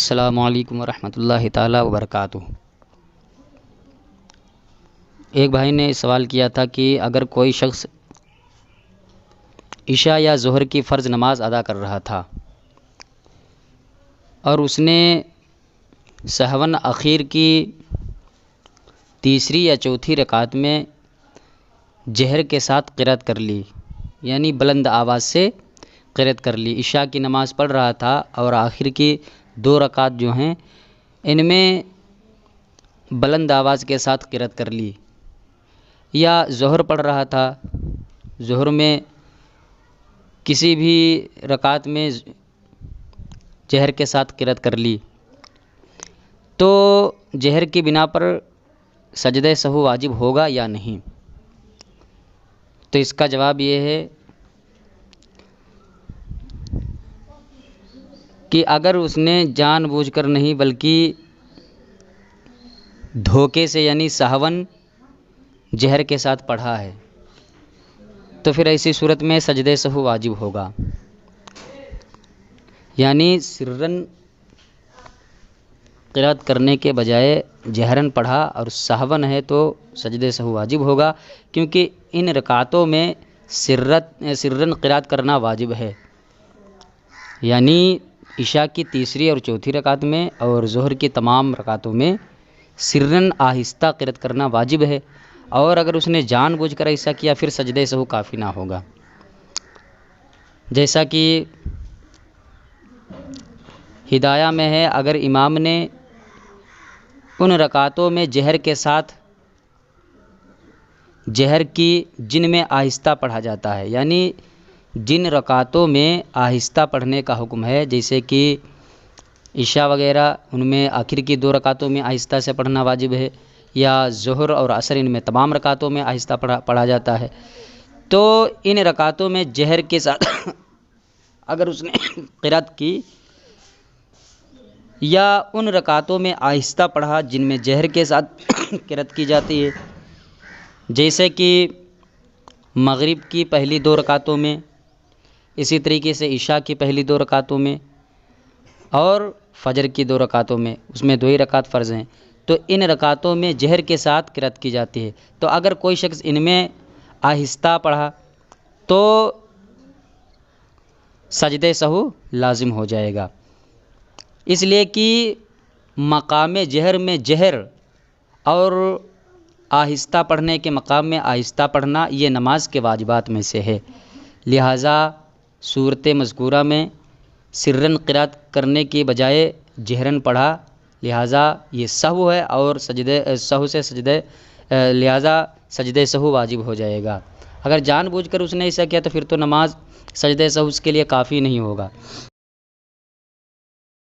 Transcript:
السلام علیکم ورحمۃ اللہ تعالیٰ وبرکاتہ۔ ایک بھائی نے سوال کیا تھا کہ اگر کوئی شخص عشاء یا ظہر کی فرض نماز ادا کر رہا تھا اور اس نے سہون اخیر کی تیسری یا چوتھی رکعت میں جہر کے ساتھ قرأت کر لی، یعنی بلند آواز سے قرأت کر لی، عشاء کی نماز پڑھ رہا تھا اور آخر کی 2 رکعت جو ہیں ان میں بلند آواز کے ساتھ قرأت کر لی، یا ظہر پڑھ رہا تھا، ظہر میں کسی بھی رکعت میں جہر کے ساتھ قرأت کر لی، تو جہر کی بنا پر سجدہ سہو واجب ہوگا یا نہیں؟ تو اس کا جواب یہ ہے کہ اگر اس نے جان بوجھ کر نہیں بلکہ دھوکے سے یعنی سہون جہر کے ساتھ پڑھا ہے تو پھر ایسی صورت میں سجدہ سہو واجب ہوگا، یعنی سرًا قرأت کرنے کے بجائے جہراً پڑھا اور سہون ہے تو سجدہ سہو واجب ہوگا، کیونکہ ان رکعتوں میں سرًا قرأت کرنا واجب ہے، یعنی عشاء کی تیسری اور چوتھی رکعت میں اور ظہر کی تمام رکعتوں میں سرًا آہستہ قرأت کرنا واجب ہے، اور اگر اس نے جان بوجھ کر ایسا کیا پھر سجدہ سہو کافی نہ ہوگا۔ جیسا کہ ہدایہ میں ہے، اگر امام نے ان رکعتوں میں جہر کے ساتھ جہر کی جن میں آہستہ پڑھا جاتا ہے، یعنی جن رکعتوں میں آہستہ پڑھنے کا حکم ہے، جیسے کہ عشاء وغیرہ، ان میں آخر کی 2 رکعتوں میں آہستہ سے پڑھنا واجب ہے، یا ظہر اور عصر ان میں تمام رکعتوں میں آہستہ پڑھا جاتا ہے، تو ان رکعتوں میں جہر کے ساتھ اگر اس نے قرأت کی یا ان رکعتوں میں آہستہ پڑھا جن میں جہر کے ساتھ قرأت کی جاتی ہے، جیسے کہ مغرب کی پہلی 2 رکعتوں میں، اسی طریقے سے عشاء کی پہلی 2 رکعتوں میں اور فجر کی 2 رکعتوں میں، اس میں 2 ہی رکعت فرض ہیں، تو ان رکعتوں میں جہر کے ساتھ قرأت کی جاتی ہے، تو اگر کوئی شخص ان میں آہستہ پڑھا تو سجدہ سہو لازم ہو جائے گا، اس لیے کہ مقام جہر میں جہر اور آہستہ پڑھنے کے مقام میں آہستہ پڑھنا یہ نماز کے واجبات میں سے ہے، لہٰذا صورت مذکورہ میں سرًا قرأت کرنے کی بجائے جہراً پڑھا، لہٰذا یہ سہو ہے اور لہٰذا سجدہ سہو واجب ہو جائے گا۔ اگر جان بوجھ کر اس نے ایسا کیا تو پھر تو نماز سجدہ سہو اس کے لیے کافی نہیں ہوگا۔